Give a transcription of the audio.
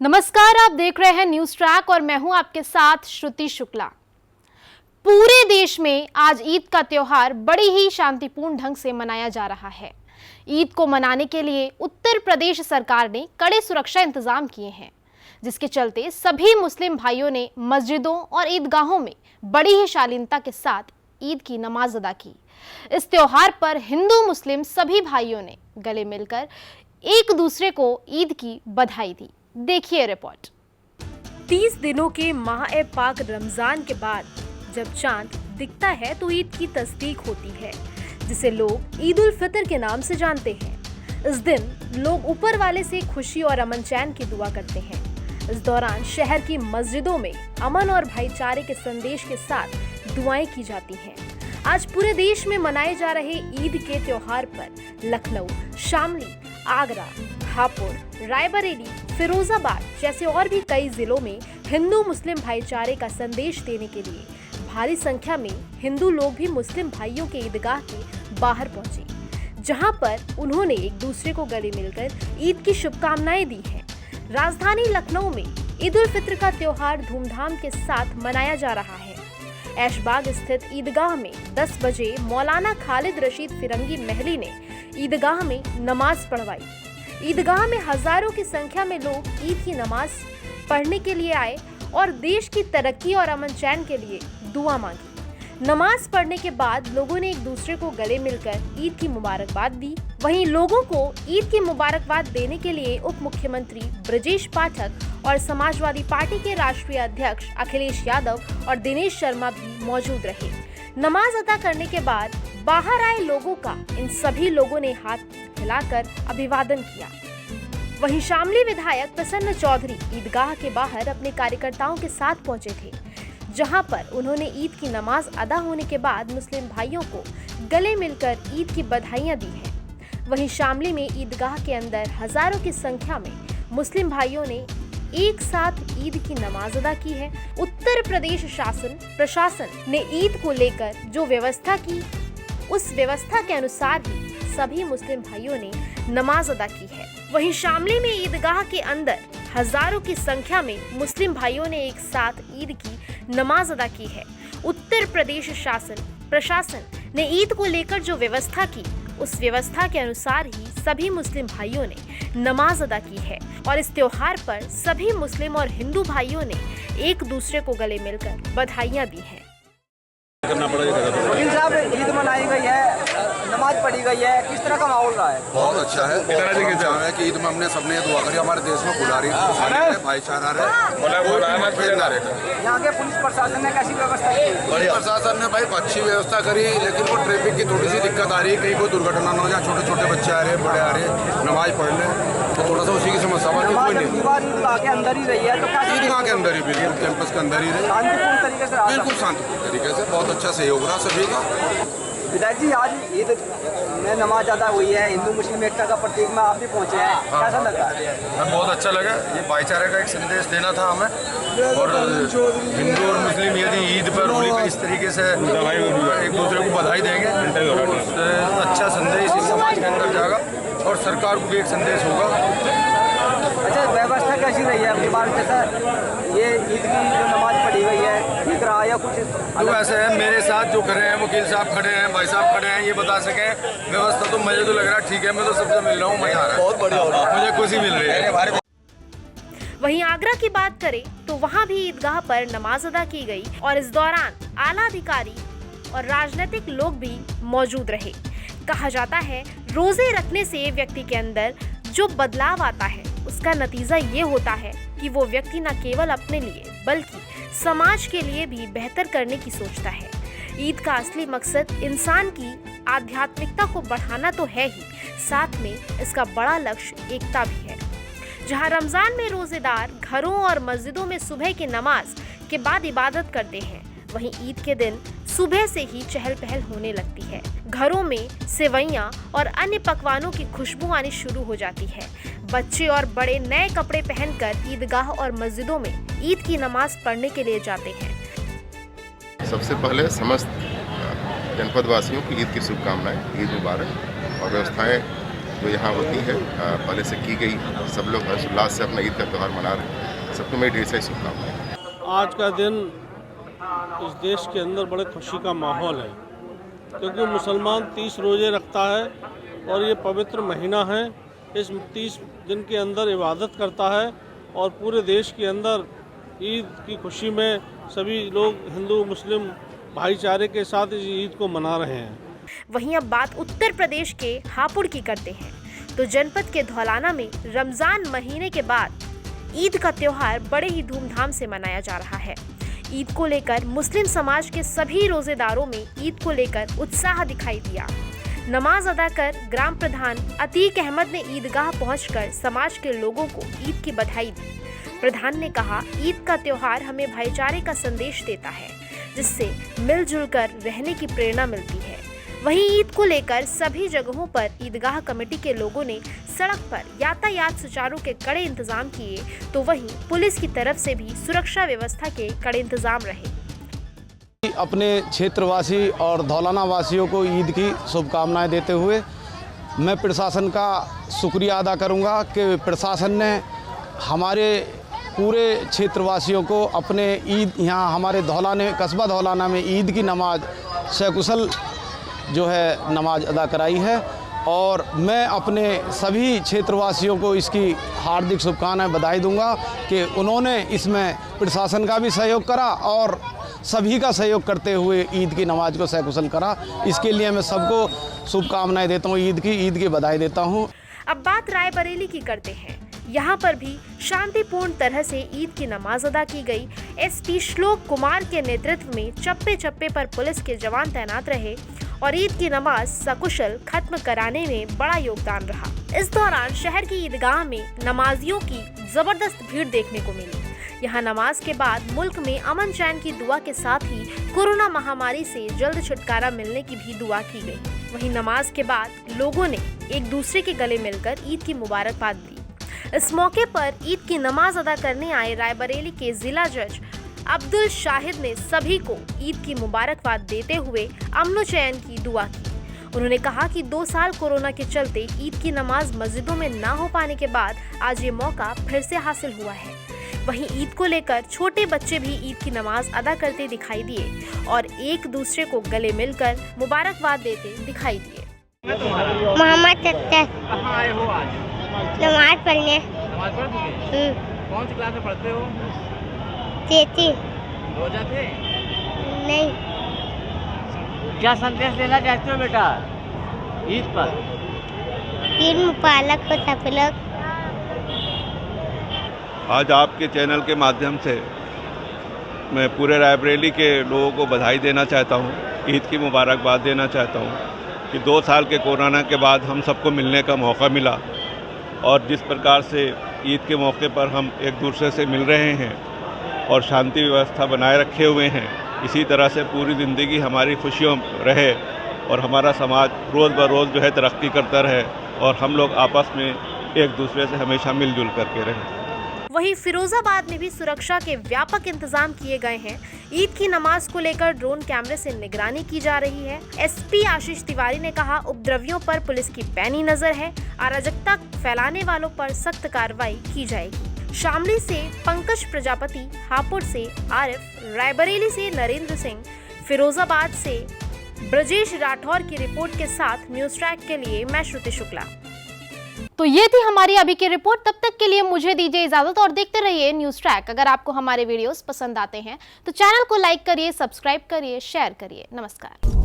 नमस्कार, आप देख रहे हैं न्यूज ट्रैक और मैं हूं आपके साथ श्रुति शुक्ला। पूरे देश में आज ईद का त्योहार बड़ी ही शांतिपूर्ण ढंग से मनाया जा रहा है। ईद को मनाने के लिए उत्तर प्रदेश सरकार ने कड़े सुरक्षा इंतजाम किए हैं, जिसके चलते सभी मुस्लिम भाइयों ने मस्जिदों और ईदगाहों में बड़ी ही शालीनता के साथ ईद की नमाज अदा की। इस त्योहार पर हिंदू मुस्लिम सभी भाइयों ने गले मिलकर एक दूसरे को ईद की बधाई दी। देखिए रिपोर्ट। 30 दिनों के माह-ए-पाक रमजान के बाद जब चांद दिखता है तो ईद की तस्दीक होती है, जिसे लोग ईद उल फितर के नाम से जानते हैं। इस दिन लोग ऊपर वाले से खुशी और अमन चैन की दुआ करते हैं। इस दौरान शहर की मस्जिदों में अमन और भाईचारे के संदेश के साथ दुआएं की जाती हैं। आज पूरे देश में मनाए जा रहे ईद के त्योहार पर लखनऊ, शामली, आगरा, हापुड़, रायबरेली, फिरोजाबाद जैसे और भी कई जिलों में हिंदू मुस्लिम भाईचारे का संदेश देने के लिए भारी संख्या में हिंदू लोग भी मुस्लिम भाइयों के ईदगाह के बाहर पहुंचे, जहां पर उन्होंने एक दूसरे को गले मिलकर ईद की शुभकामनाएं दी हैं। राजधानी लखनऊ में ईद उल फित्र का त्योहार धूमधाम के साथ मनाया जा रहा है। ऐशबाग स्थित ईदगाह में 10 बजे मौलाना खालिद रशीद फिरंगी महली ने ईदगाह में नमाज पढ़वाई। ईदगाह में हजारों की संख्या में लोग ईद की नमाज पढ़ने के लिए आए और देश की तरक्की और अमन चैन के लिए दुआ मांगी। नमाज पढ़ने के बाद लोगों ने एक दूसरे को गले मिलकर ईद की मुबारकबाद दी। वहीं लोगों को ईद की मुबारकबाद देने के लिए उप मुख्यमंत्री ब्रजेश पाठक और समाजवादी पार्टी के राष्ट्रीय अध्यक्ष अखिलेश यादव और दिनेश शर्मा भी मौजूद रहे। नमाज अदा करने के बाद बाहर आए लोगों का इन सभी लोगों ने हाथ हिलाकर अभिवादन किया। वहीं शामली विधायक प्रसन्न चौधरी ईदगाह के बाहर अपने कार्यकर्ताओं के साथ पहुंचे थे, जहां पर उन्होंने ईद की नमाज अदा होने के बाद मुस्लिम भाइयों को गले मिलकर ईद की बधाइयां दी हैं। वहीं शामली में ईदगाह के अंदर हजारों की संख्या में मुस्लिम भाइयों ने एक साथ ईद की नमाज अदा की है। उत्तर प्रदेश प्रशासन ने ईद को लेकर जो व्यवस्था की, उस व्यवस्था के अनुसार ही सभी मुस्लिम भाइयों ने नमाज अदा की है। वहीं शामली में ईदगाह के अंदर हजारों की संख्या में मुस्लिम भाइयों ने एक साथ ईद की नमाज अदा की है। उत्तर प्रदेश प्रशासन ने ईद को लेकर जो व्यवस्था की, उस व्यवस्था के अनुसार ही सभी मुस्लिम भाइयों ने नमाज अदा की है और इस त्योहार पर सभी मुस्लिम और हिंदू भाइयों ने एक दूसरे को गले मिलकर बधाइयां दी हैं। वकील साहब, ईद मनाई गई है, नमाज पढ़ी गई है, किस तरह का माहौल रहा है? बहुत अच्छा है। है कि ईद में हमने सबने दुआ करी, हमारे देश में खुदारी भाईचारा रहे। यहाँ के पुलिस प्रशासन ने कैसी व्यवस्था की? पुलिस प्रशासन ने भाई अच्छी व्यवस्था करी, लेकिन वो ट्रैफिक की थोड़ी सी दिक्कत आ रही है, कहीं कोई दुर्घटना न हो जाए। छोटे छोटे बच्चे आ रहे हैं, बड़े आ रहे हैं, नमाज पढ़ने, तो थोड़ा सा उसी की समस्या बनी। कोई नहीं, ईदगाह के अंदर ही रही है, तो ईदगाह के अंदर ही, बिल्कुल कैंपस के अंदर ही रही, शांतिपूर्ण तरीके से, बिल्कुल शांतिपूर्ण तरीके से। बहुत अच्छा सहयोग रहा सभी का। विधायक जी, आज ईद में नमाज अदा हुई है, हिंदू मुस्लिम एकता का प्रतीक में आप भी पहुंचे हैं, कैसा लगा? बहुत अच्छा लगा। ये भाईचारे का एक संदेश देना था हमें, और हिंदू और मुस्लिम यदि ईद पर, होली पर इस तरीके से एक दूसरे को बधाई देंगे तो अच्छा संदेश इस समाज के अंदर जाएगा और सरकार को भी एक संदेश होगा। अच्छा, व्यवस्था कैसी रही है आपकी बार? जैसा ये ईद की जो नमाज पढ़ी गई है, ठीक रहा या कुछ? तो ऐसे है, मेरे साथ जो खड़े हैं, वकील साहब खड़े हैं, भाई साहब खड़े हैं, ये बता सकें व्यवस्था तो मुझे तो लग रहा है ठीक है। मैं तो सबसे मिल रहा हूँ, मजा आ रहा है, बहुत बढ़िया हो रहा है, मुझे खुशी मिल रही है। वहीं आगरा की बात करें तो वहां भी ईदगाह पर नमाज अदा की गई और इस दौरान आला अधिकारी और राजनीतिक लोग भी मौजूद रहे। कहा जाता है, रोजे रखने से व्यक्ति के अंदर जो बदलाव आता है, उसका नतीजा ये होता है कि वो व्यक्ति न केवल अपने लिए बल्कि समाज के लिए भी बेहतर करने की सोचता है। ईद का असली मकसद इंसान की आध्यात्मिकता को बढ़ाना तो है ही, साथ में इसका बड़ा लक्ष्य एकता भी है। जहां रमजान में रोजेदार घरों और मस्जिदों में सुबह की नमाज के बाद इबादत करते हैं, वहीं ईद के दिन सुबह से ही चहल पहल होने लगती है। घरों में सेवइयां और अन्य पकवानों की खुशबू आनी शुरू हो जाती है। बच्चे और बड़े नए कपड़े पहनकर ईदगाह और मस्जिदों में ईद की नमाज पढ़ने के लिए जाते हैं। सबसे पहले समस्त जनपद वासियों को ईद की शुभकामनाएं, ईद मुबारक। और व्यवस्थाएं जो यहाँ होती है पहले से की गई। सब लोग हर्षोल्लास से अपना ईद का त्यौहार मना रहे हैं। सबको मेरी ढेर सारी शुभकामनाएं। आज का दिन इस देश के अंदर बड़े खुशी का माहौल है, क्योंकि मुसलमान 30 रोज़े रखता है और ये पवित्र महीना है। इस 30 दिन के अंदर इबादत करता है और पूरे देश के अंदर ईद की खुशी में सभी लोग हिंदू मुस्लिम भाईचारे के साथ इस ईद को मना रहे हैं। वहीं अब बात उत्तर प्रदेश के हापुड़ की करते हैं, तो जनपद के धौलाना में रमजान महीने के बाद ईद का त्योहार बड़े ही धूमधाम से मनाया जा रहा है। ईद को लेकर मुस्लिम समाज के सभी रोजेदारों में ईद को लेकर उत्साह दिखाई दिया। नमाज अदा कर ग्राम प्रधान अतीक अहमद ने ईदगाह पहुंचकर समाज के लोगों को ईद की बधाई दी। प्रधान ने कहा, ईद का त्योहार हमें भाईचारे का संदेश देता है, जिससे मिलजुल कर रहने की प्रेरणा मिलती है। वहीं ईद को लेकर सभी जगहों पर ईदगाह कमेटी के लोगों ने सड़क पर यातायात सुचारू के कड़े इंतजाम किए, तो वहीं पुलिस की तरफ से भी सुरक्षा व्यवस्था के कड़े इंतजाम रहे। अपने क्षेत्रवासी और धौलाना वासियों को ईद की शुभकामनाएं देते हुए मैं प्रशासन का शुक्रिया अदा करूंगा कि प्रशासन ने हमारे पूरे क्षेत्रवासियों को अपने ईद यहाँ हमारे धौलाने कस्बा धौलाना में ईद की नमाज सकुशल जो है नमाज अदा कराई है। और मैं अपने सभी क्षेत्रवासियों को इसकी हार्दिक शुभकामनाएं बधाई दूंगा कि उन्होंने इसमें प्रशासन का भी सहयोग करा और सभी का सहयोग करते हुए ईद की नमाज को सकुशल करा। इसके लिए मैं सबको शुभकामनाएं देता हूँ, ईद की बधाई देता हूँ। अब बात रायबरेली की करते हैं। यहाँ पर भी शांतिपूर्ण तरह से ईद की नमाज अदा की गई। एसपी श्लोक कुमार के नेतृत्व में चप्पे चप्पे पर पुलिस के जवान तैनात रहे और ईद की नमाज सकुशल खत्म कराने में बड़ा योगदान रहा। इस दौरान शहर की ईदगाह में नमाजियों की जबरदस्त भीड़ देखने को मिली। यहाँ नमाज के बाद मुल्क में अमन चैन की दुआ के साथ ही कोरोना महामारी से जल्द छुटकारा मिलने की भी दुआ की गई। वहीं नमाज के बाद लोगों ने एक दूसरे के गले मिलकर ईद की मुबारकबाद दी। इस मौके पर ईद की नमाज अदा करने आए रायबरेली के जिला जज अब्दुल शाहिद ने सभी को ईद की मुबारकबाद देते हुए अमन चैन की दुआ की। उन्होंने कहा कि 2 साल कोरोना के चलते ईद की नमाज मस्जिदों में ना हो पाने के बाद आज ये मौका फिर से हासिल हुआ है। वहीं ईद को लेकर छोटे बच्चे भी ईद की नमाज अदा करते दिखाई दिए और एक दूसरे को गले मिलकर मुबारकबाद देते दिखाई दिए। मोहम्मद सत्तर नमाज पढ़ने। कौन सी क्लास में पढ़ते हो? 33। रोजा थे? नहीं। क्या संदेश देना चाहते हो बेटा ईद पर? ईद मुबारक हो सब लोग। आज आपके चैनल के माध्यम से मैं पूरे रायबरेली के लोगों को बधाई देना चाहता हूँ, ईद की मुबारकबाद देना चाहता हूँ कि 2 साल के कोरोना के बाद हम सबको मिलने का मौका मिला और जिस प्रकार से ईद के मौके पर हम एक दूसरे से मिल रहे हैं और शांति व्यवस्था बनाए रखे हुए हैं, इसी तरह से पूरी ज़िंदगी हमारी खुशियों रहे और हमारा समाज रोज़ ब रोज़ जो है तरक्की करता रहे और हम लोग आपस में एक दूसरे से हमेशा मिलजुल करके रहें। वहीं फिरोजाबाद में भी सुरक्षा के व्यापक इंतजाम किए गए हैं। ईद की नमाज को लेकर ड्रोन कैमरे से निगरानी की जा रही है। एसपी आशीष तिवारी ने कहा, उपद्रवियों पर पुलिस की पैनी नजर है, अराजकता फैलाने वालों पर सख्त कार्रवाई की जाएगी। शामली से पंकज प्रजापति, हापुड़ से आरिफ, रायबरेली से नरेंद्र सिंह, फिरोजाबाद से ब्रजेश राठौर की रिपोर्ट के साथ न्यूज ट्रैक के लिए मैं श्रुति शुक्ला। तो ये थी हमारी अभी की रिपोर्ट। तब तक के लिए मुझे दीजिए इजाजत और देखते रहिए न्यूज ट्रैक। अगर आपको हमारे वीडियोस पसंद आते हैं तो चैनल को लाइक करिए, सब्सक्राइब करिए, शेयर करिए। नमस्कार।